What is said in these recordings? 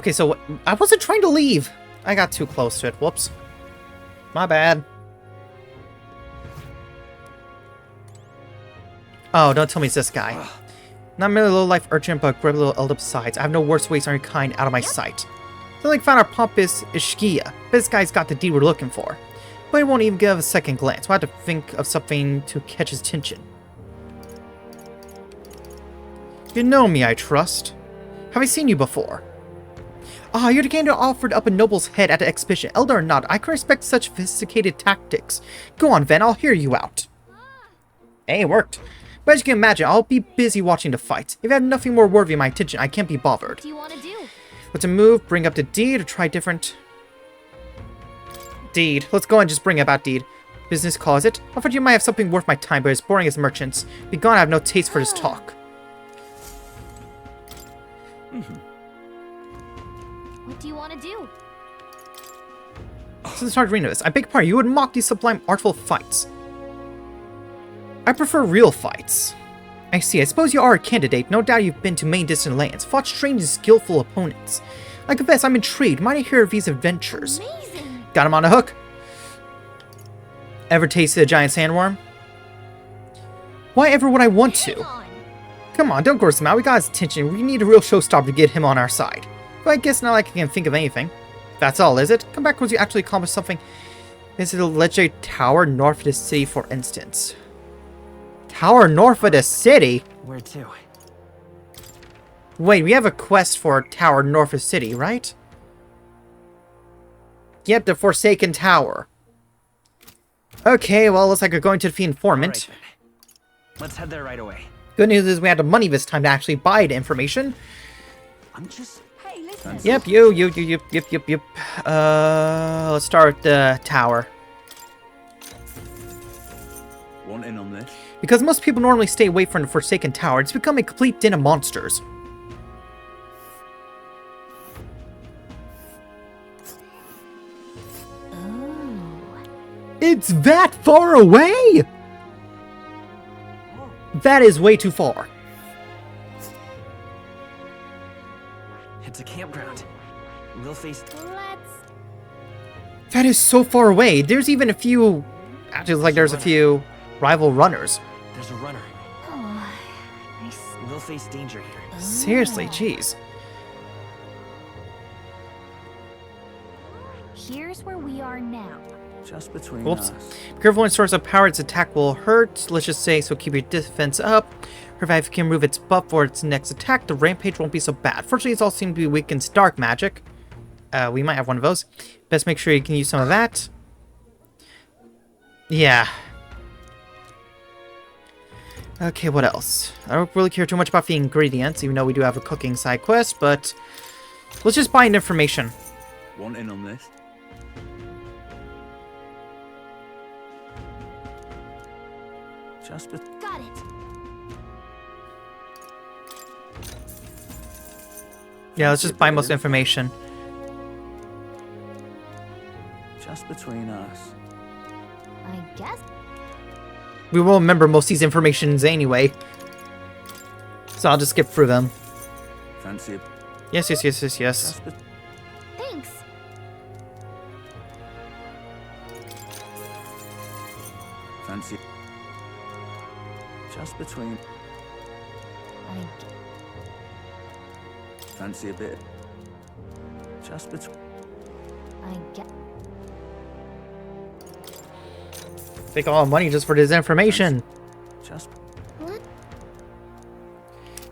Okay, so I wasn't trying to leave. I got too close to it. Whoops. My bad. Oh, don't tell me it's this guy. Not merely a low-life urchin, but grab little elder besides. I have no worse waste on your kind out of my sight. So like found our pompous Ishkia, but this guy's got the deed we're looking for. But he won't even give a second glance. We'll have to think of something to catch his attention. You know me, I trust. Have I seen you before? Ah, you're the candidate offered up a noble's head at the exhibition. Elder or not, I can respect such sophisticated tactics. Go on, Ven, I'll hear you out. Hey, it worked. But as you can imagine, I'll be busy watching the fight. If I have nothing more worthy of my attention, I can't be bothered. What do you want to do? What's a move? Bring up the deed or try different? Deed. Let's go and just bring about deed. Business calls it. I thought you might have something worth my time, but it's boring as merchants. Be gone, I have no taste for this talk. What do you want to do? This is hard to read this. I beg your pardon, you would mock these sublime artful fights. I prefer real fights. I see, I suppose you are a candidate. No doubt you've been to many distant lands, fought strange and skillful opponents. I confess, I'm intrigued. Might I hear of these adventures? Amazing. Got him on a hook. Ever tasted a giant sandworm? Why ever would I want to? Come on, don't gross him out. We got his attention. We need a real showstopper to get him on our side. But I guess not like I can think of anything. That's all, is it? Come back once you actually accomplish something. Is it a legendary tower north of the city, for instance? Tower north of the city? Where to? Wait, we have a quest for a tower north of the city, right? Yep, the Forsaken Tower. Okay, well, looks like we're going to defeat Informant. Right, let's head there right away. Good news is we had the money this time to actually buy the information. I'm just... Hey, listen. Yep, yep. Let's start with the tower. Want in on this? Because most people normally stay away from the Forsaken Tower, it's become a complete den of monsters. Oh. It's that far away? That is way too far. It's a campground. We'll face... Let's... That is so far away. There's even a few... Actually, it's like there's a few rival runners. There's a runner. Oh, I We'll face danger here. Seriously, jeez. Here's where we are now. Just between Whoops. us. Be careful when source of power, its attack will hurt. Let's just say, so keep your defense up. Revive can remove its buff for its next attack. The rampage won't be so bad. Fortunately, it all seems to be weak against dark magic. We might have one of those. Best make sure you can use some of that. Yeah. Okay, what else? I don't really care too much about the ingredients, even though we do have a cooking side quest, but let's just buy information. Want in on this? Just Got it. Yeah, let's just buy most information. Just between us. I guess. We will remember most of these informations anyway. So I'll just skip through them. Fancy it? Yes. Just Thanks. fancy. Just between. I Fancy a bit. Just between. get. Take all the money just for this information. Just. What?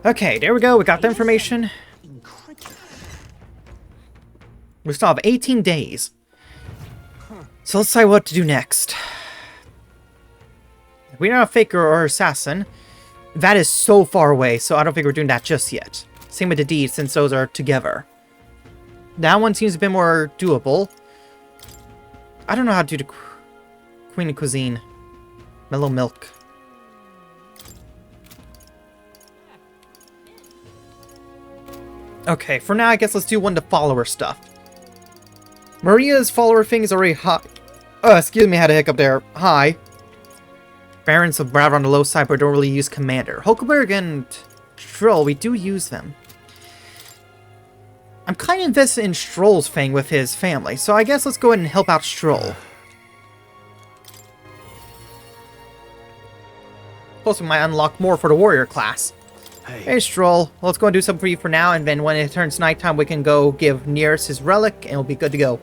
Okay, there we go. We got the information. We still have 18 days. So let's decide what to do next. We're not a faker or assassin. That is so far away, so I don't think we're doing that just yet. Same with the deed, since those are together. That one seems a bit more doable. I don't know how to do the Queen of Cuisine. Mellow milk. Okay, for now, I guess let's do one of the follower stuff. Maria's follower thing is already high. Excuse me, I had a hiccup there. Hi. Barons of Bravo on the low side, but don't really use Commander. Hulkberg and Troll, we do use them. I'm kind of invested in Stroll's thing with his family, so I guess let's go ahead and help out Stroll. Plus, we might unlock more for the warrior class. Hey, Stroll, let's go and do something for you for now, and then when it turns nighttime, we can go give Nearest his relic, and we'll be good to go.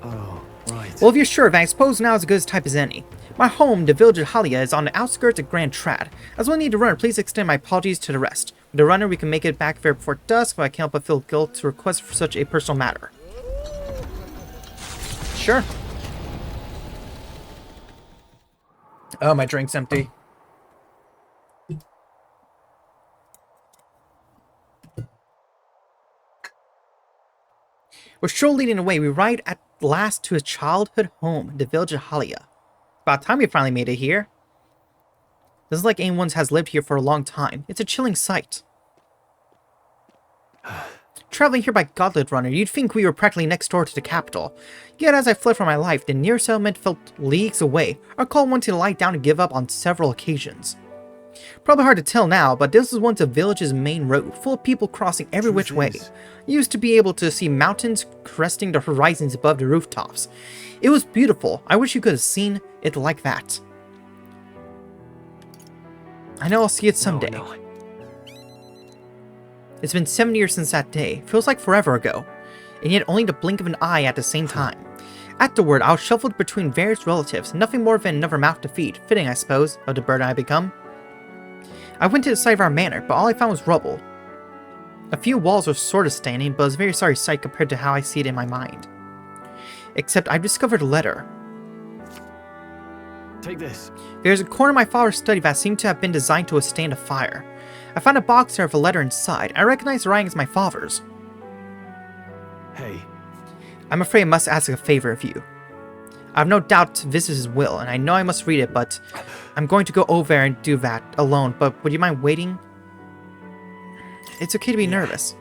Oh, right. Well, if you're sure, then I suppose now is as good a type as any. My home, the village of Halia, is on the outskirts of Grand Trad. As we need to run, please extend my apologies to the rest. With the runner, we can make it back there before dusk, but I can't help but feel guilt to request for such a personal matter. Sure. Oh, my drink's empty. With Stroll leading the way, we ride at last to his childhood home, the village of Halia. About time we finally made it here. This is like anyone has lived here for a long time. It's a chilling sight. Traveling here by Gauntlet Runner, you'd think we were practically next door to the capital. Yet as I fled for my life, the near settlement felt leagues away. Our call wanted to lie down and give up on several occasions. Probably hard to tell now, but this was once the village's main road, full of people crossing every which way. You used to be able to see mountains cresting the horizons above the rooftops. It was beautiful. I wish you could have seen it like that. I know I'll see it someday. No. It's been 7 years since that day. Feels like forever ago. And yet only the blink of an eye at the same time. Afterward, I was shuffled between various relatives, nothing more than another mouth to feed. Fitting, I suppose, of the bird I become. I went to the site of our manor, but all I found was rubble. A few walls were sort of standing, but it was a very sorry sight compared to how I see it in my mind. Except I've discovered a letter. Take this. There's a corner of my father's study that seemed to have been designed to withstand a fire. I found a box there with a letter inside. I recognize the writing as my father's. Hey. I'm afraid I must ask a favor of you. I have no doubt this is his will, and I know I must read it, but I'm going to go over there and do that alone, but would you mind waiting? It's okay to be nervous.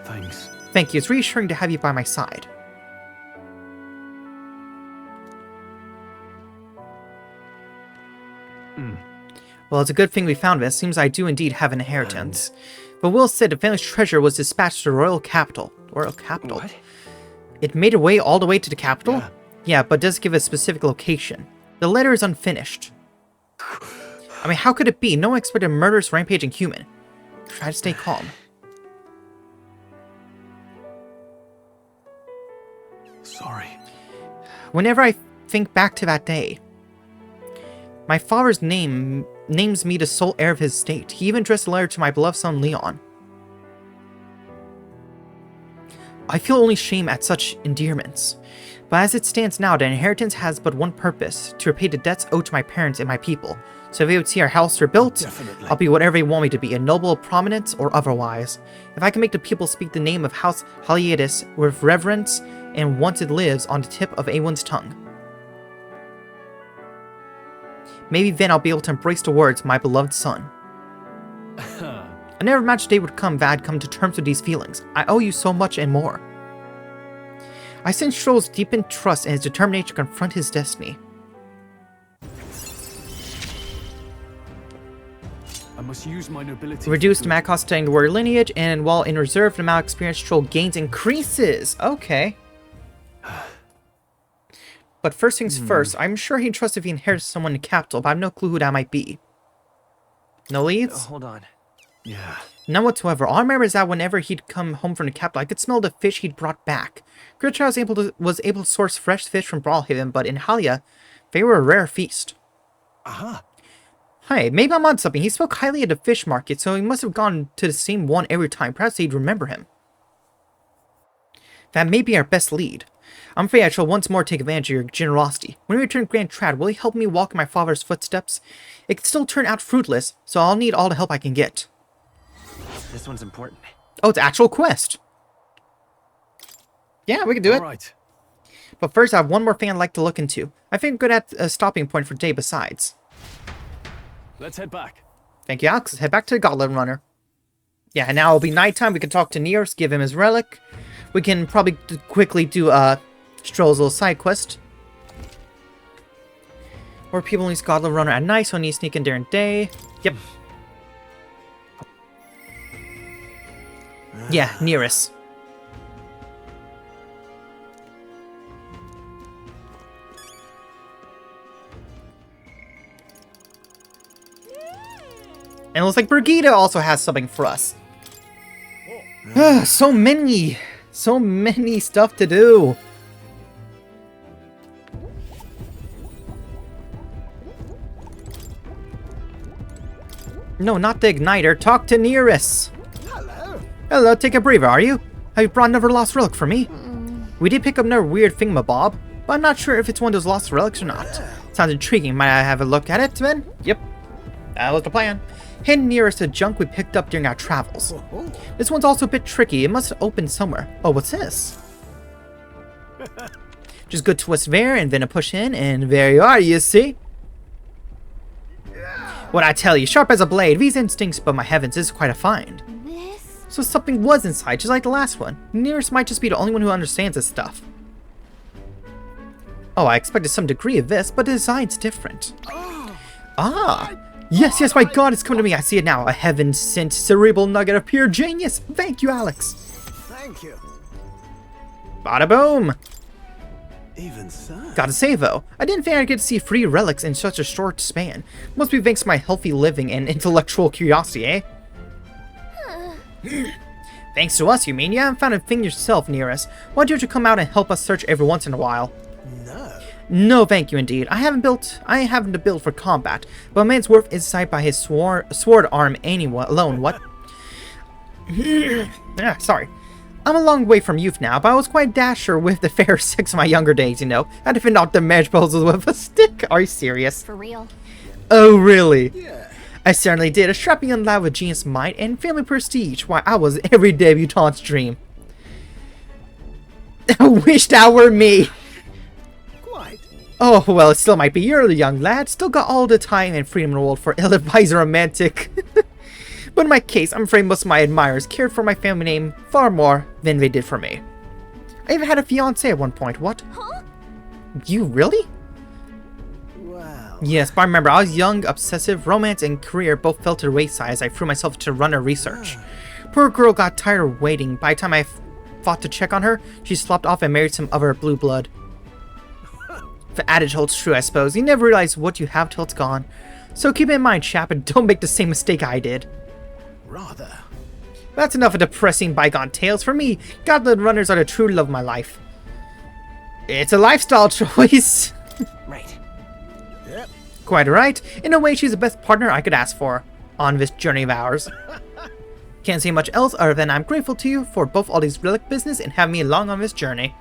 Thanks. Thank you, it's reassuring to have you by my side. Well, it's a good thing we found this. Seems I do indeed have an inheritance. But Will said the family's treasure was dispatched to the royal capital. Royal capital? What? It made it way all the way to the capital? Yeah. Yeah, but does give a specific location. The letter is unfinished. I mean, how could it be? No one expected a murderous rampaging human. Try to stay calm. Sorry. Whenever I think back to that day, my father's names me the sole heir of his estate. He even addressed a letter to my beloved son Leon. I feel only shame at such endearments. But as it stands now, the inheritance has but one purpose, to repay the debts owed to my parents and my people. So if they would see our house rebuilt, Definitely. I'll be whatever they want me to be, a noble of prominence or otherwise. If I can make the people speak the name of House Haliadis with reverence and once it lives on the tip of anyone's tongue. Maybe then I'll be able to embrace the words, my beloved son. I never imagined day would come that I'd come to terms with these feelings. I owe you so much and more. I sense Stroll's deepened trust and his determination to confront his destiny. I must use my nobility. Reduced the cost studying the warrior lineage, and while in reserve, the amount of experience Stroll gains increases. Okay. But first things first, I'm sure he'd trust if he inherits someone in the capital, but I have no clue who that might be. No leads? Hold on. Yeah. None whatsoever. All I remember is that whenever he'd come home from the capital, I could smell the fish he'd brought back. Gritcha was able to source fresh fish from Brawlhaven, but in Halia, they were a rare feast. Uh-huh. Hey, maybe I'm on something. He spoke highly at the fish market, so he must have gone to the same one every time. Perhaps he'd remember him. That may be our best lead. I'm afraid I shall once more take advantage of your generosity. When we return to Grand Trad, will you help me walk in my father's footsteps? It could still turn out fruitless, so I'll need all the help I can get. This one's important. Oh, it's an actual quest. Yeah, we can do it. All right. But first, I have one more thing I'd like to look into. I think I'm good at a stopping point for today besides. Let's head back. Thank you, Alex. Let's head back to the Gauntlet Runner. Yeah, and now it'll be nighttime. We can talk to Neos, give him his relic. We can probably quickly do Stroll's little side quest. Or people only Gauntlet Runner at night, so I need to sneak in during day. Yep. Yeah, Nearest. And it looks like Brigida also has something for us. So many stuff to do. No, not the igniter. Talk to Nearest. Hello, take a breather, are you? Have you brought another lost relic for me? We did pick up another weird thingamabob, but I'm not sure if it's one of those lost relics or not. Sounds intriguing. Might I have a look at it, then? Yep. That was the plan. Hidden nearest to junk we picked up during our travels. This one's also a bit tricky. It must open somewhere. Oh, what's this? Just good twist there, and then a push in, and there you are, you see? What I tell you, sharp as a blade. These instincts, but my heavens, this is quite a find. This? So something was inside, just like the last one. Nearest might just be the only one who understands this stuff. Oh, I expected some degree of this, but the design's different. Ah! Yes, my god, it's coming to me. I see it now. A heaven-sent cerebral nugget of pure genius. Thank you, Alex. Thank you. Bada boom. Even so. Gotta say though, I didn't think I'd get to see 3 relics in such a short span. Must be thanks to my healthy living and intellectual curiosity, eh? Thanks to us, you mean? You haven't found a thing yourself near us. Why don't you come out and help us search every once in a while? No. No, thank you indeed. I haven't to build for combat, but a man's worth is decided by his sword arm alone, what? Sorry. I'm a long way from youth now, but I was quite a dasher with the fair sex of my younger days, you know. I had to fend off the marriage proposals with a stick. Are you serious? For real? Oh, really? Yeah. I certainly did. A strapping young lad with genius might and family prestige. Why, I was every debutante's dream. I wish that were me. Quite. Oh, well, it still might be. You're a young lad. Still got all the time and freedom in the world for ill-advised romantic. But in my case, I'm afraid most of my admirers cared for my family name far more than they did for me. I even had a fiancé at one point. What? Huh? You really? Wow. Yes, but I remember I was young, obsessive, romance and career both fell to the wayside as I threw myself to runner research. Poor girl got tired of waiting. By the time I thought to check on her, she slopped off and married some other blue blood. The adage holds true, I suppose. You never realize what you have till it's gone. So keep it in mind, chap, and don't make the same mistake I did. Rather. That's enough of depressing bygone tales. For me, Godland runners are the true love of my life. It's a lifestyle choice. Right. Yep. Quite right. In a way, she's the best partner I could ask for on this journey of ours. Can't say much else other than I'm grateful to you for both all these relic business and having me along on this journey.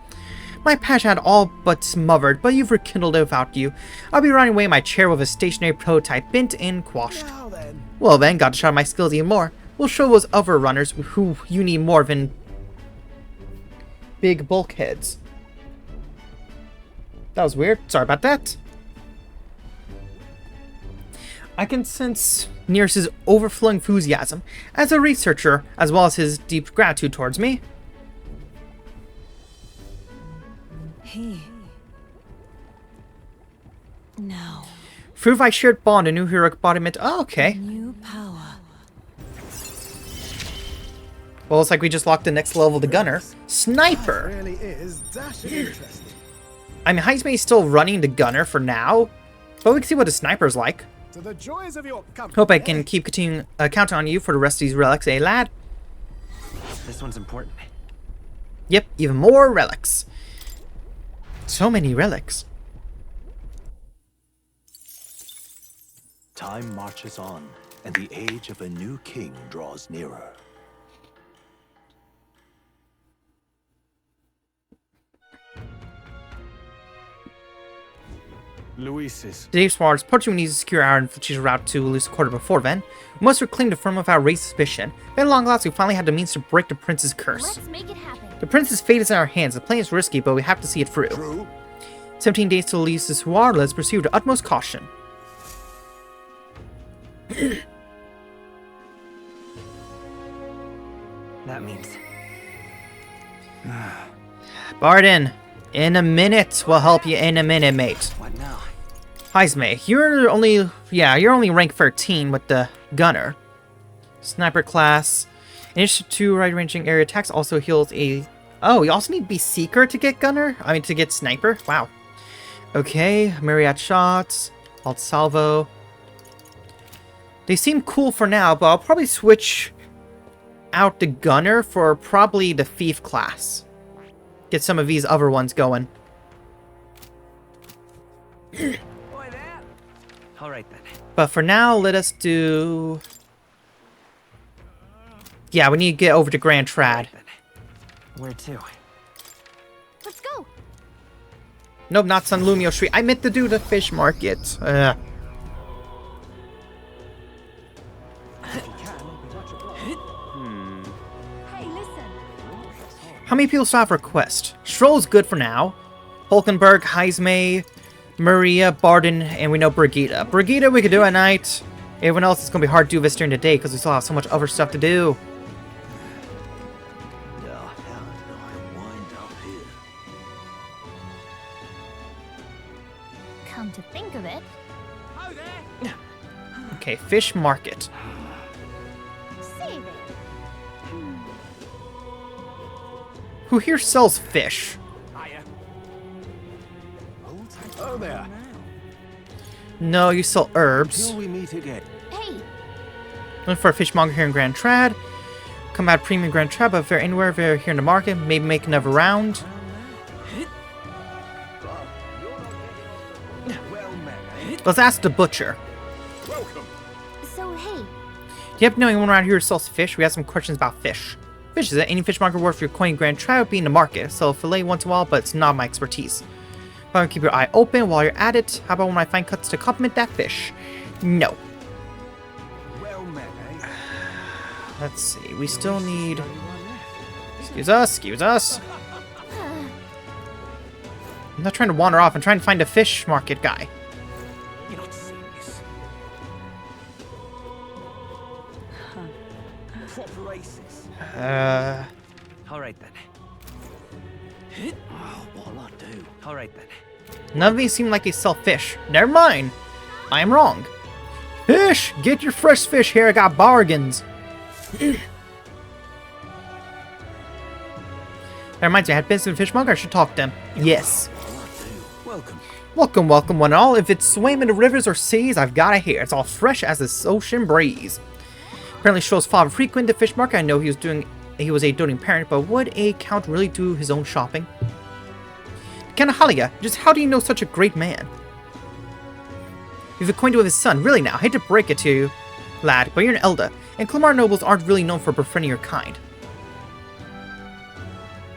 My passion had all but smothered, but you've rekindled it without you. I'll be riding away in my chair with a stationary prototype bent and quashed. Now then. Well then, got to try my skills even more. We'll show those other runners who you need more than big bulkheads. That was weird. Sorry about that. I can sense Nearest's overflowing enthusiasm as a researcher, as well as his deep gratitude towards me. He. Now. Through thy shared bond, a new heroic embodiment. Oh, okay. New power. Well, it's like we just locked the next level of the gunner. Sniper! Really is dashing interesting. I mean, Heismay's still running the gunner for now, but we can see what the sniper's like. To the joys of your company. Hope I can keep counting on you for the rest of these relics, eh, lad? This one's important. Yep, even more relics. So many relics. Time marches on, and the age of a new king draws nearer. Luis's. Dave Swartz, Portugal needs to secure our infiltration route to Luce Quarter before then. We must reclaim the firm without raised suspicion. At long last, we finally had the means to break the prince's curse. Let's make it happen. The prince's fate is in our hands. The plan is risky, but we have to see it through. True. 17 days to Luce Soir. Let's pursue with the utmost caution. That means. Barden, in a minute. We'll help you in a minute, mate. What now? Heismay, you're only rank 13 with the gunner. Sniper class. Initiative 2 right-ranging area attacks also heals a... Oh, you also need to be Seeker to get gunner? I mean, to get sniper? Wow. Okay, myriad shots. Alt salvo. They seem cool for now, but I'll probably switch out the gunner for probably the thief class. Get some of these other ones going. All right then. But for now, let us do... Yeah, we need to get over to Grand Trad. Where to? Let's go. Nope, not San Lumio Street. I meant to do the fish market. Hey, listen. How many people still have requests? Stroll's good for now. Hulkenberg, Heismay, Maria, Barden, and we know Brigitte. Brigitte we could do at night. Everyone else, it's going to be hard to do this during the day because we still have so much other stuff to do. Now, how did I wind up here? Come to think of it, Okay, fish market. save it. Who here sells fish? Oh there. No, you sell herbs. Till we meet again. Hey, Looking for a fishmonger here in Grand Trad. Come out premium Grand Trad, but if they're anywhere, if they're here in the market, maybe make another round. Well met. Let's ask the butcher. Welcome. so hey, Do you happen to know anyone around here who sells fish? We have some questions about fish. Fish, is it any fishmonger worth your coin Grand Trad would be in the market? Sell fillet once in a while, but it's not my expertise. But keep your eye open while you're at it. How about when I find cuts to complement that fish? No. Well met, eh? Let's see. We still need... Excuse us, excuse us. I'm not trying to wander off. I'm trying to find a fish market guy. You're not serious. Proper races. All right then. Oh, what'll I do? All right then. None of these seem like they sell fish. Never mind. I am wrong. Fish! Get your fresh fish here. I got bargains. That reminds me, I had business with Fishmonger. I should talk to him. Yes. What'll I do? Welcome. Welcome, welcome, one and all. If it's swam in the rivers or seas, I've got it here. It's all fresh as the ocean breeze. Apparently, Stroll's father frequented the fish market. I know he was a doting parent, but would a count really do his own shopping? Kanahalia, just how do you know such a great man? You've acquainted with his son, really now. I hate to break it to you, lad, but you're an elder, and Clamar nobles aren't really known for befriending your kind.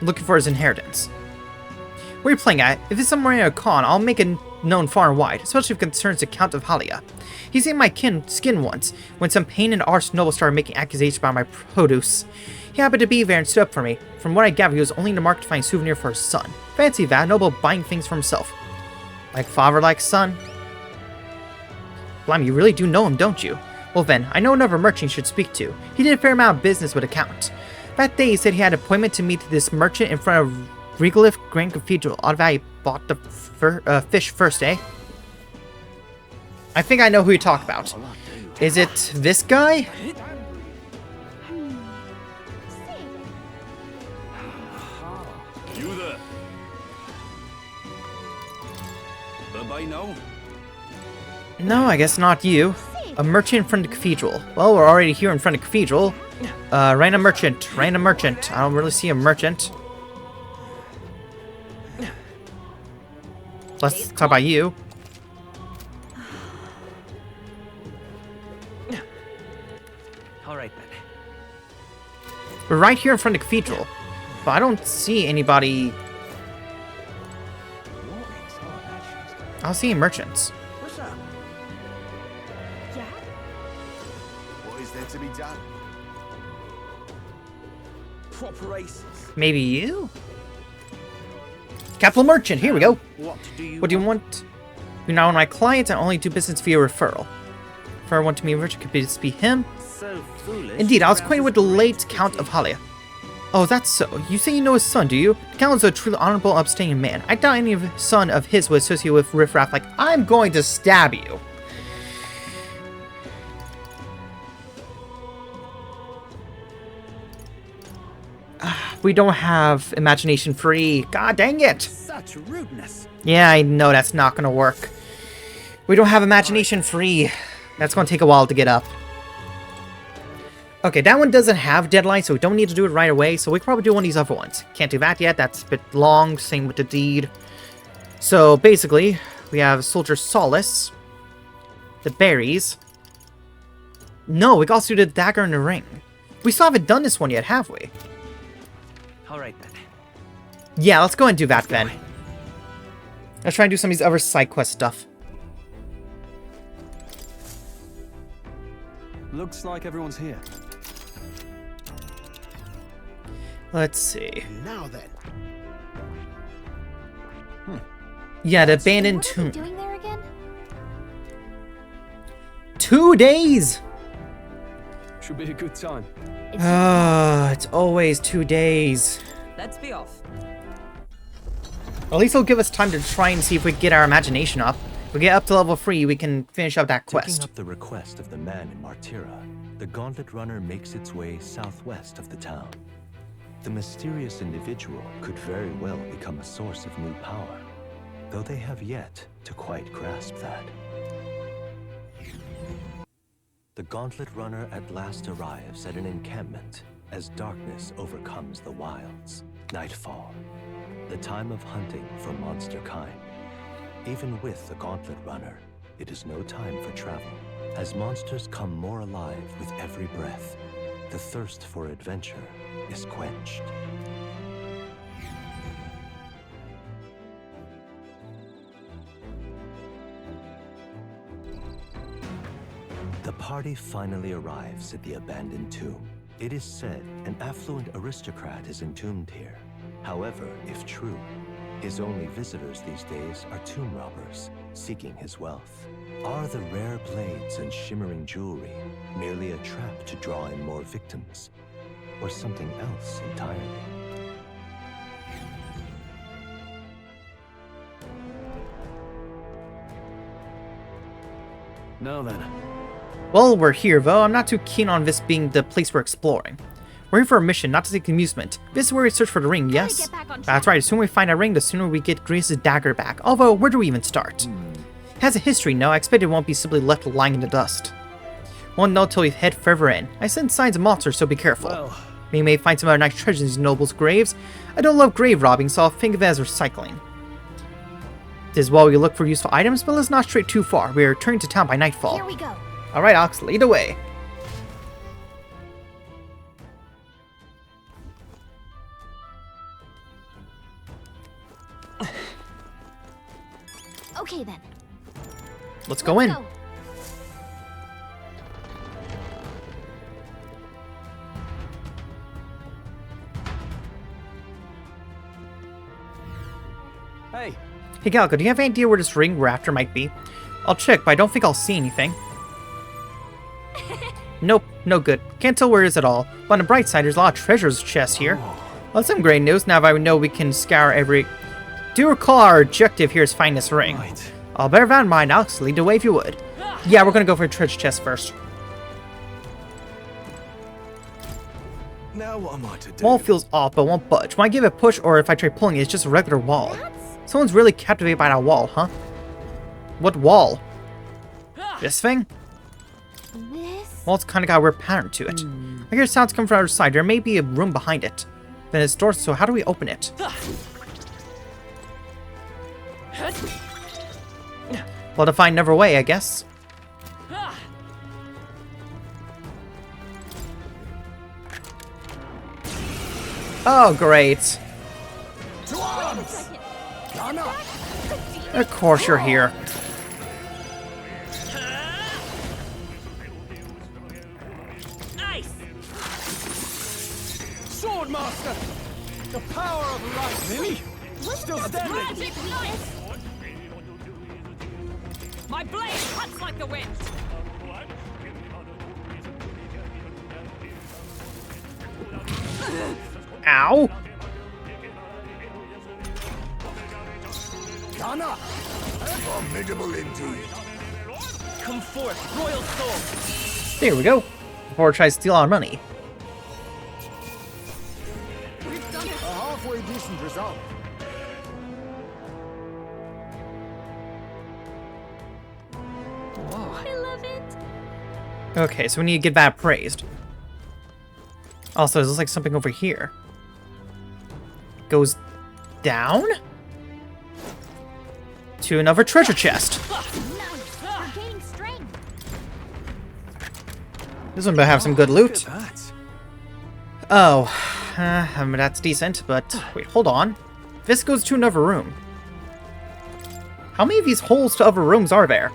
Looking for his inheritance. Where are you playing at? If it's somewhere in a con, I'll make it known far and wide, especially if it concerns the Count of Halia. He's in my skin once, when some pain and arse noble started making accusations about my produce. He happened to be there and stood up for me. From what I gather, he was only in the market to find a souvenir for his son. Fancy that, noble buying things for himself. Like father, like son. Blimey, you really do know him, don't you? Well then, I know another merchant you should speak to. He did a fair amount of business with the Count. That day, he said he had an appointment to meet this merchant in front of Regaliff Grand Cathedral. Odd that he bought the fish first, eh? I think I know who you talk about. What'll I do? Is it this guy? save it. You there. Bye-bye now. No, I guess not you. A merchant in front of the cathedral. Well, we're already here in front of the cathedral. Random merchant. Random merchant. I don't really see a merchant. Let's talk about you. All right then. We're right here in front of the cathedral. But I don't see anybody. I don't see any merchants. What's up? Yeah, What is there to be done? Proper races. Maybe you? Capital merchant, here we go. What do you? What do you want? You're not one of my clients. I only do business via referral. If I want to meet Richard, could this be him? So foolish. Indeed, I was acquainted with the late Count of Halia. Oh, that's so. You say you know his son, do you? The Count is a truly honorable, upstanding man. I doubt any son of his would associate with riffraff like, I'm going to stab you. We don't have imagination free. God dang it. Such rudeness. Yeah, I know that's not going to work. We don't have imagination free. That's going to take a while to get up. Okay, that one doesn't have deadline, so we don't need to do it right away. So we can probably do one of these other ones. Can't do that yet. That's a bit long. Same with the deed. So basically, we have Soldier Solace. The berries. No, we got to do the dagger in the ring. We still haven't done this one yet, have we? Alright then. Yeah, let's go and do that then. Let's try and do some of these other side quest stuff. Looks like everyone's here. Let's see. Now then. Yeah, the abandoned What are we tomb. doing there again? 2 days! Should be a good time. It's always 2 days. Let's be off. At least it'll give us time to try and see if we can get our imagination up. If we get up to level 3, we can finish up that Taking quest. up the request of the man in Martira, the Gauntlet Runner makes its way southwest of the town. The mysterious individual could very well become a source of new power, though they have yet to quite grasp that. The Gauntlet Runner at last arrives at an encampment as darkness overcomes the wilds. Nightfall, the time of hunting for monster kind. Even with the Gauntlet Runner, it is no time for travel. As monsters come more alive with every breath, the thirst for adventure is quenched. The party finally arrives at the abandoned tomb. It is said an affluent aristocrat is entombed here. However, if true, his only visitors these days are tomb robbers seeking his wealth. Are the rare blades and shimmering jewelry merely a trap to draw in more victims, or something else entirely? Now then. Well, we're here, though. I'm not too keen on this being the place we're exploring. We're here for a mission, not to seek amusement. This is where we search for the ring, yes? Get back on track. That's right, the sooner we find our ring, the sooner we get Grace's dagger back. Although, where do we even start? It has a history, no? I expect it won't be simply left lying in the dust. Won't know till we head further in. I sense signs of monsters, so be careful. Well, We may find some other nice treasures in these nobles' graves. I don't love grave robbing, so I'll think of it as recycling. This is while we look for useful items, but let's not stray too far. We are returning to town by nightfall. Here we go. Alright, Ox, lead the way. Okay then. Let's go in. Go. hey, Hey Galco, do you have any idea where this ring we're after might be? I'll check, but I don't think I'll see anything. Nope, no good. Can't tell where it is at all. But on the bright side, there's a lot of treasures chests here. Well, some great news now that we know we can scour every... Do recall our objective here is find this ring. right. I'll bear that in mind, Alex. Lead the way if you would. Yeah, we're gonna go for a treasure chest first. Now what am I to do? Wall feels off, but won't budge. When I give it a push, or if I try pulling it, it's just a regular wall. Someone's really captivated by that wall, huh? What wall? This thing? This. Well, it's kind of got a weird pattern to it. I hear sounds come from the other side. There may be a room behind it. Then it's doors, so how do we open it? Well, to find another way, I guess. Oh, great. Of course you're here. Swordmaster! The power of light! Lily? Still standing! Magic life. My blade cuts like the wind. Ow! Ghana! Formidable indeed. Come forth, royal soul. There we go. Before it tries to steal our money. A halfway decent result. I love it. Okay, so we need to get that appraised. Also, it looks like something over here. Goes down? To another treasure chest. Nice. We're gaining strength. This one better have some good loot. Look at that. Oh, I mean, that's decent, but wait, hold on. This goes to another room. How many of these holes to other rooms are there?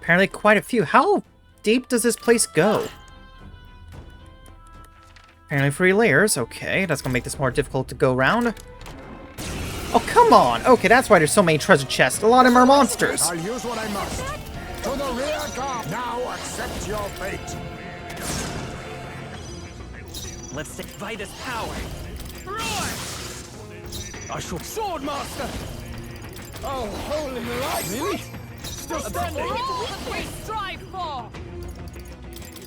Apparently quite a few. How deep does this place go? Apparently 3 layers. Okay, that's gonna make this more difficult to go around. Oh, come on! Okay, that's why there's so many treasure chests. A lot of them are monsters. I'll use what I must. To the rear guard. Now accept your fate. Let's take Vitus power. Roar! I shall sword master. Oh, holy light! Really? Still standing. All that we strive for!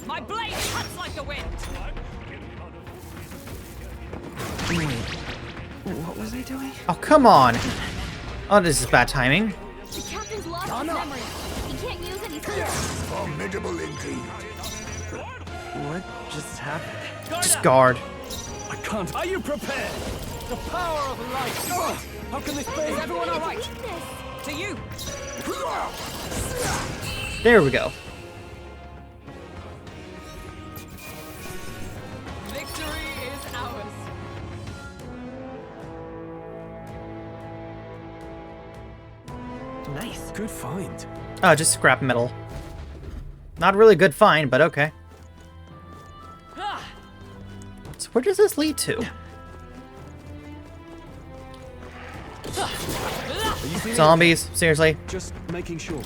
My blade cuts like the wind! What was I doing? Oh, come on! Oh, this is bad timing. The captain's lost his memory. He can't use it. He's Formidable indeed. What just happened? Just guard. I can't. Are you prepared? The power of light. Oh, how can this be? Is everyone alright? weakness. To you! There we go. Victory is ours! Nice. Good find. Oh, just scrap metal. Not really good find, but okay. Ah! So where does this lead to? Are you feeling Zombies? Seriously? Just making sure.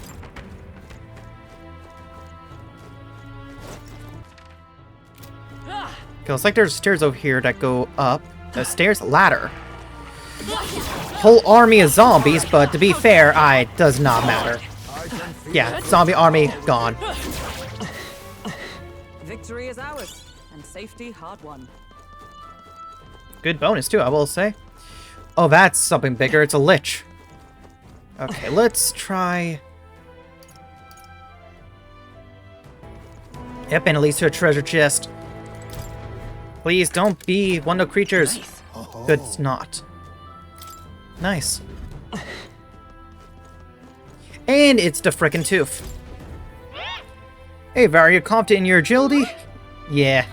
Ah! Okay, looks like there's stairs over here that go up. The stairs? Ladder. Whole army of zombies, but to be fair, it does not matter. Yeah, zombie army gone. Victory is ours, and safety hard won. Good bonus too, I will say. Oh, that's something bigger. It's a lich. Okay, let's try... Yep, and it leads to a treasure chest. Please don't be one of the creatures. Nice. Good, it's not. Nice. And it's the frickin' tooth. Hey, Var, are you confident in your agility? Yeah.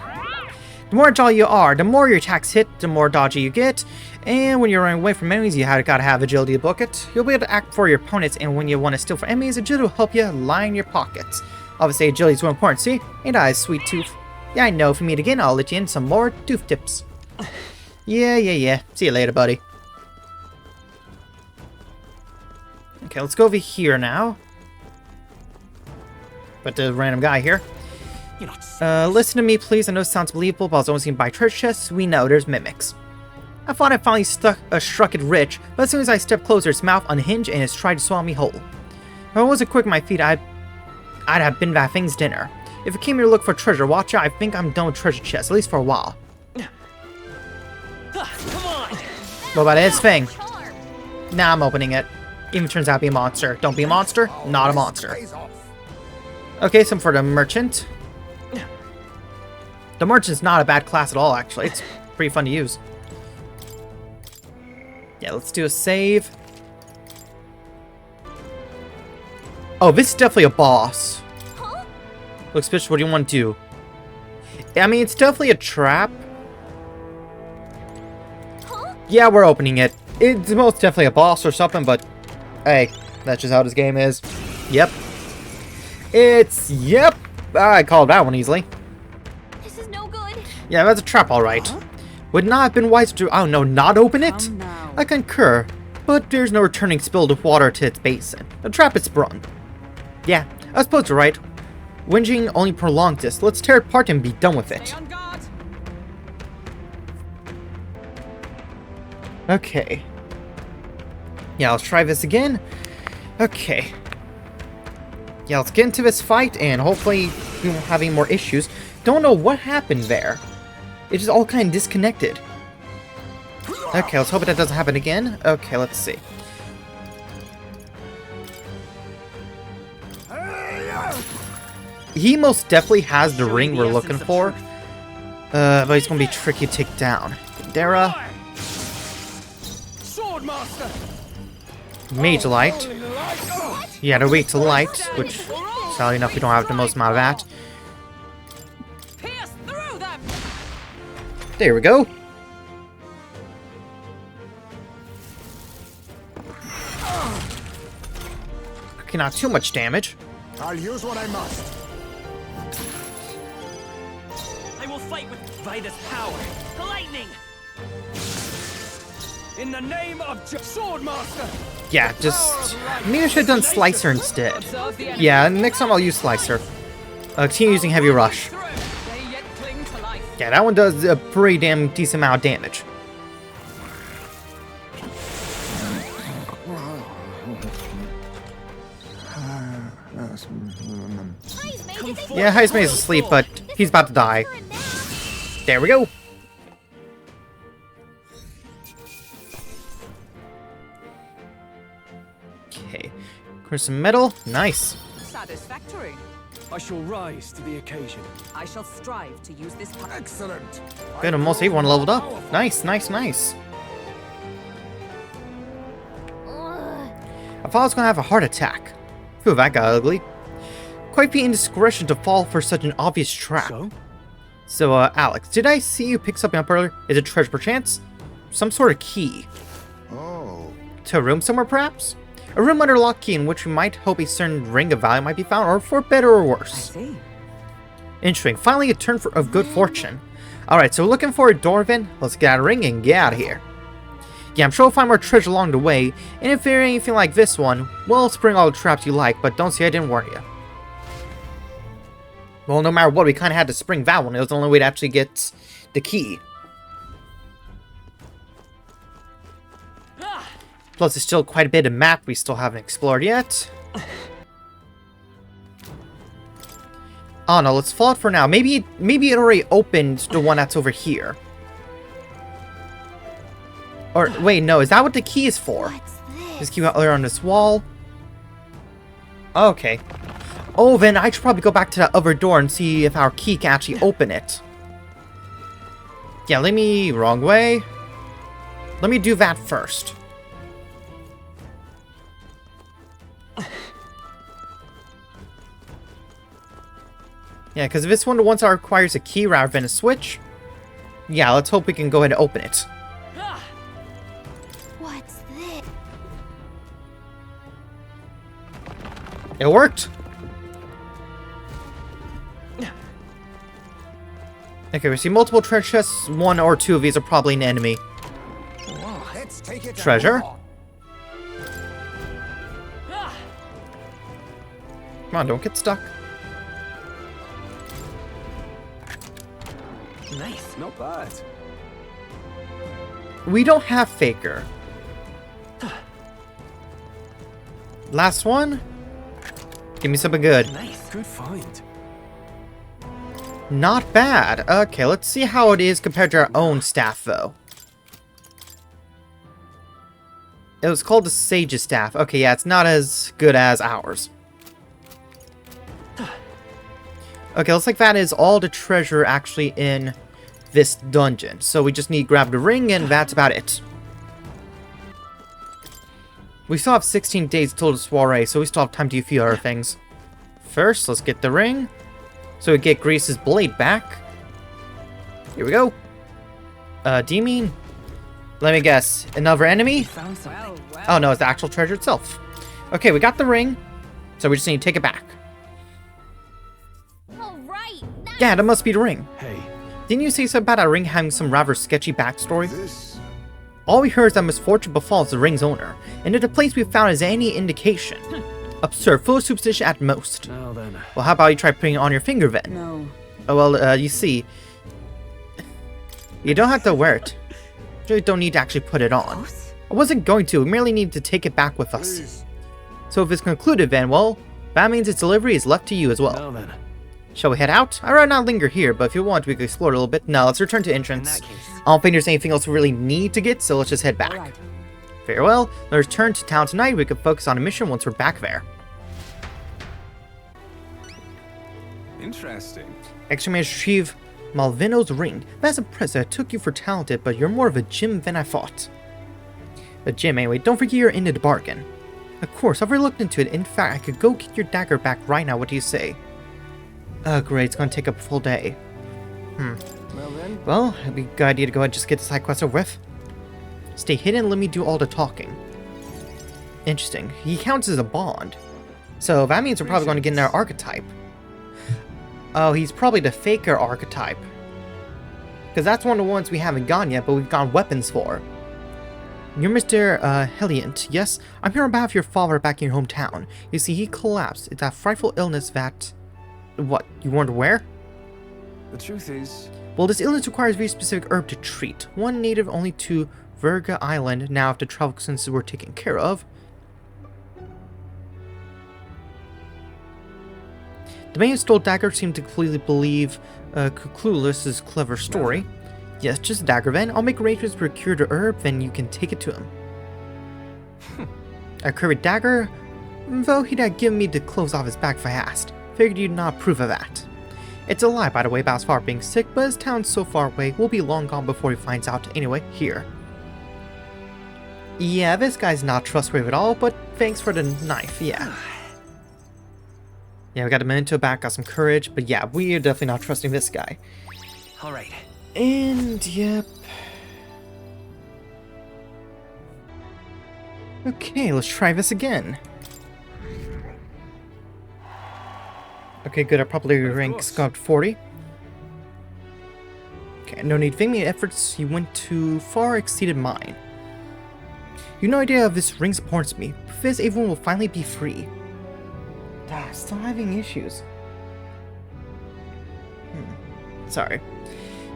The more agile you are, the more your attacks hit, the more dodgy you get. And when you're running away from enemies, you gotta have agility to book it. You'll be able to act for your opponents, and when you want to steal from enemies, agility will help you line your pockets. Obviously, agility is more important, see? Ain't I a sweet tooth? Yeah, I know. If we meet again, I'll let you in some more tooth tips. Yeah. See you later, buddy. Okay, let's go over here now. But the random guy here. You're not Listen to me, please. I know it sounds believable, but I was almost seen by treasure chests. We know there's mimics. I thought I finally struck it rich, but as soon as I stepped closer, its mouth unhinged and it's tried to swallow me whole. If I wasn't quick on my feet, I'd have been that thing's dinner. If it came here to look for treasure, watch out. I think I'm done with treasure chests, at least for a while. Come on! What about its thing? Nah, I'm opening it. Even turns out to be a monster. Don't be a monster, not a monster. Okay, some for the merchant. The merchant's not a bad class at all, actually. It's pretty fun to use. Yeah, let's do a save. Oh, this is definitely a boss. Look, Spitch, what do you want to do? I mean, it's definitely a trap. Yeah, we're opening it. It's most definitely a boss or something, but hey, that's just how this game is. Yep. Yep. I called that one easily. This is no good. Yeah, that's a trap, all right. Would not have been wise to, oh no, not open it? Come now. I concur, but there's no returning spilled water to its basin. The trap is sprung. Yeah, I suppose you're right. Whinging only prolongs this. Let's tear it apart and be done with it. Stay on guard. Okay. Yeah, let's try this again. Okay. Yeah, let's get into this fight, and hopefully we won't have any more issues. Don't know what happened there. It just all kind of disconnected. Okay, let's hope that doesn't happen again. Okay, let's see. He most definitely has the Showing ring the we're essence looking of for. truth. But he's gonna be tricky to take down. Dara, Swordmaster! Mage Light. Holy light! Oh, Yeah, they're weak to light, which, sadly enough, we don't have the most amount of that. Pierce through them! There we go. Okay, not too much damage. I'll use what I must. I will fight by this power. The lightning. In the name of Swordmaster! Yeah, just... Maybe I should have done Slicer instead. Observe the enemy. Yeah, next time I'll use Slicer. Continue using Heavy Rush. Through. They yet cling to life. Yeah, that one does a pretty damn decent amount of damage. Please, mate, did they Yeah, Heisman is asleep, but he's about to die. for a nap? There we go. Okay. Crimson Metal. Nice. Satisfactory. I shall rise to the occasion. I shall strive to use this power. Excellent! Good, almost everyone leveled up. Nice, nice, nice. Ugh. I thought I was gonna have a heart attack. Phew, that got ugly. Quite the indiscretion to fall for such an obvious trap. So, Alex, did I see you pick something up earlier? Is it treasure perchance? Some sort of key. Oh. To a room somewhere, perhaps? A room under lock key in which we might hope a certain ring of value might be found, or for better or worse. See. Interesting. Finally, a turn of good fortune. Alright, so we're looking for a door vent. Let's get out of the ring and get out of here. Yeah, I'm sure we'll find more treasure along the way, and if there's anything like this one, well, spring all the traps you like, but don't say I didn't warn you. Well, no matter what, we kind of had to spring that one. It was the only way to actually get the key. Plus, there's still quite a bit of map we still haven't explored yet. Oh no, let's fall out for now. Maybe it already opened the one that's over here. Or, wait, no, is that what the key is for? What's This this? key out there on this wall? Okay. Oh, then I should probably go back to that other door and see if our key can actually open it. Yeah, wrong way. Let me do that first. Yeah, because if this one the ones that requires a key rather than a switch, yeah, let's hope we can go ahead and open it. What's this? It worked. Okay, we see multiple treasure chests. One or two of these are probably an enemy. Let's take it. Treasure? Come on, don't get stuck. Nice. Not bad. We don't have Faker. Last one? Give me something good. Nice. Good find. Not bad. Okay, let's see how it is compared to our own staff, though. It was called the Sage's Staff. Okay, yeah, it's not as good as ours. Okay, looks like that is all the treasure actually in this dungeon. So we just need to grab the ring, and that's about it. We still have 16 days till the soiree, so we still have time to do a few other things. First, let's get the ring. So we get Grease's blade back. Here we go. Do you mean... Let me guess. Another enemy? Found something. Oh no, it's the actual treasure itself. Okay, we got the ring. So we just need to take it back. All right. Nice. Yeah, that must be the ring. Hey, Didn't you say something about a ring having some rather sketchy backstory? this. All we heard is that misfortune befalls the ring's owner, and that the place we found is any indication. Absurd, full of superstition at most. Now then. Well, how about you try putting it on your finger then? No. Oh, well, you see, you don't have to wear it. You don't need to actually put it on. I wasn't going to, we merely need to take it back with us. Please. So if it's concluded then, well, that means its delivery is left to you as well. Now then. Shall we head out? I'd rather not linger here, but if you want, we could explore a little bit. No, let's return to entrance. In that case. I don't think there's anything else we really need to get, so let's just head back. Alright. Very well, let's return to town tonight. We can focus on a mission once we're back there. Interesting. Extra managed to retrieve Malvino's ring. But as a present, I took you for talented, but you're more of a gym than I thought. A gym anyway, don't forget you're into the bargain. Of course, I've already looked into it. In fact, I could go get your dagger back right now. What do you say? Great, it's gonna take up a full day. Well then. Well, it'd be a good idea to go ahead and just get the side quest over with. Stay hidden and let me do all the talking. Interesting. He counts as a bond. So that means we're probably going to get another archetype. Oh, he's probably the Faker Archetype. Because that's one of the ones we haven't gotten yet, but we've gotten weapons for. You're Mr. Helliant, yes? I'm here on behalf of your father back in your hometown. You see, he collapsed. It's that frightful illness that... What, you weren't aware? The truth is... Well, this illness requires a very specific herb to treat. One native only to Virga Island. Now, if the travel expenses were taken care of... The man who stole dagger seemed to completely believe Kukulus's clever story. Yes, just a dagger then. I'll make arrangements to procure the herb, then you can take it to him. A curved dagger? Though he'd have given me the clothes off his back if I asked. Figured you'd not approve of that. It's a lie, by the way, about his father being sick, but his town's so far away, we'll be long gone before he finds out. Anyway, here. Yeah, this guy's not trustworthy at all, but thanks for the knife, yeah. Yeah, we got a memento back, got some courage, but yeah, we are definitely not trusting this guy. All right. And, yep. Okay, let's try this again. Okay, good, our popularity ranks got up to 40. Okay, no need to thank me. Efforts you went too far exceeded mine. You have no idea of this ring's importance to me. With this, everyone will finally be free. Ah, still having issues. Sorry.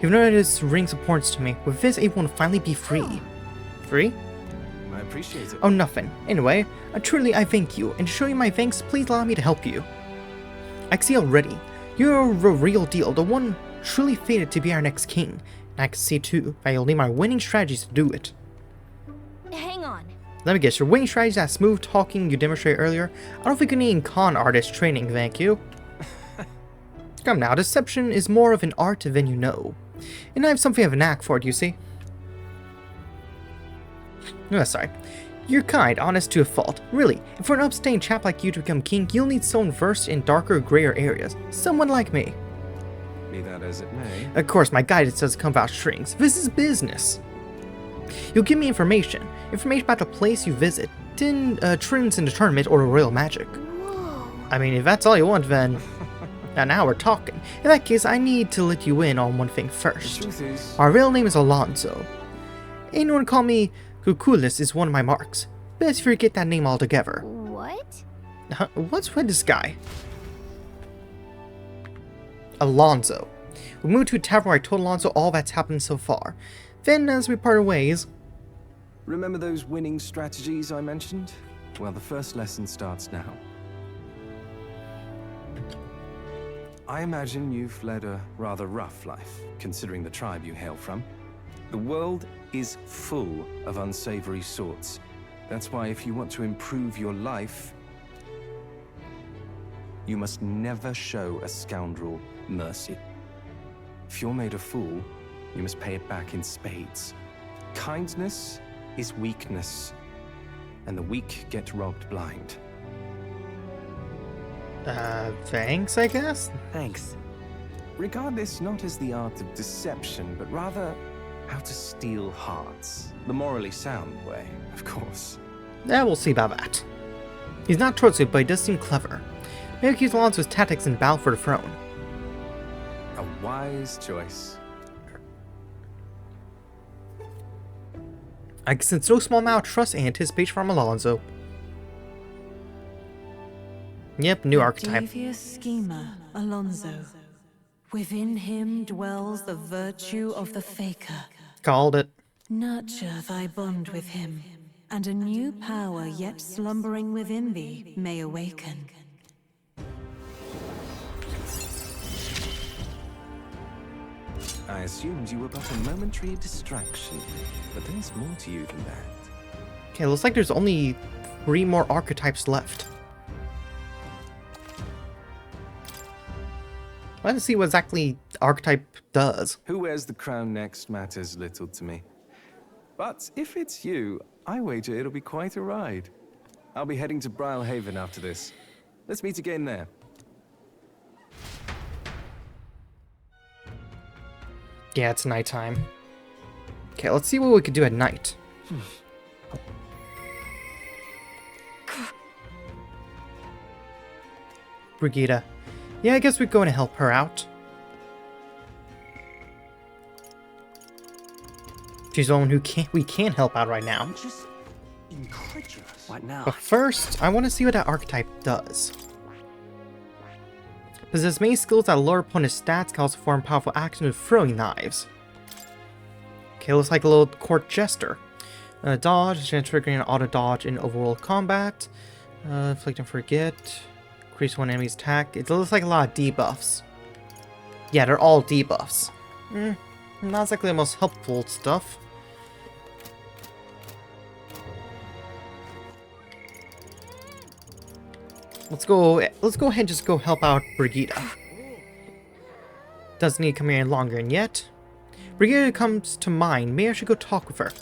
You've noticed this ring's importance to me. With this, everyone will finally be free. Free? I appreciate it. Oh, nothing. Anyway, truly I thank you, and to show you my thanks, please allow me to help you. I can see already, you're a real deal, the one truly fated to be our next king. And I can see too, that you'll need my winning strategies to do it. Hang on. Let me guess, your winning strategies, that smooth talking you demonstrated earlier? I don't think you need con artist training, thank you. Come now, deception is more of an art than you know. And I have something of a knack for it, you see. No, sorry. You're kind, honest to a fault. Really, if for an upstanding chap like you to become king, you'll need someone versed in darker, grayer areas. Someone like me. Be that as it may. Of course, my guidance doesn't come without strings. This is business. You'll give me information. Information about the place you visit. Trends in the tournament or royal magic. Whoa. I mean, if that's all you want, then... now we're talking. In that case, I need to let you in on one thing The first. truth is... Our real name is Alonzo. Anyone call me Kukulus is one of my marks. Best forget that name altogether. What? What's with this guy? Alonzo. We moved to a tavern where I told Alonzo all that's happened so far. Then, as we parted ways... Remember those winning strategies I mentioned? Well, the first lesson starts now. I imagine you've led a rather rough life, considering the tribe you hail from. The world is full of unsavory sorts. That's why if you want to improve your life, you must never show a scoundrel mercy. If you're made a fool, you must pay it back in spades. Kindness is weakness, and the weak get robbed blind. Thanks, I guess? Thanks. Regard this not as the art of deception, but rather how to steal hearts. The morally sound way, of course. Yeah, we'll see about that. He's not trustworthy, but he does seem clever. Maybe use Alonso's tactics in battle for the throne. A wise choice. I can sense no small amount of trust and anticipation from Alonzo. Yep, new archetype. Devious schemer, Alonzo. Within him dwells the virtue of the Faker. Called it. Nurture thy bond with him, and a new power yet slumbering within thee may awaken. I assumed you were but a momentary distraction, but there's more to you than that. Okay, looks like there's only 3 more archetypes left. Let's see what exactly Archetype does. Who wears the crown next matters little to me. But if it's you, I wager it'll be quite a ride. I'll be heading to Brylehaven after this. Let's meet again there. Yeah, it's nighttime. Okay, let's see what we could do at night. Brigida. Yeah, I guess we're going to help her out. She's the one who we can help out right now. Just incredulous. What now? But first, I want to see what that archetype does. Possesses many skills that lower opponent's stats, can also perform powerful actions with throwing knives. Okay, looks like a little court jester. Dodge, triggering an auto dodge in overworld combat. Inflict and forget. Increase one enemy's attack. It looks like a lot of debuffs. Yeah, they're all debuffs. Not exactly the most helpful stuff. Let's go ahead and just go help out Brigida. Doesn't need to come here longer and yet. Brigida comes to mind. Maybe I should go talk with her.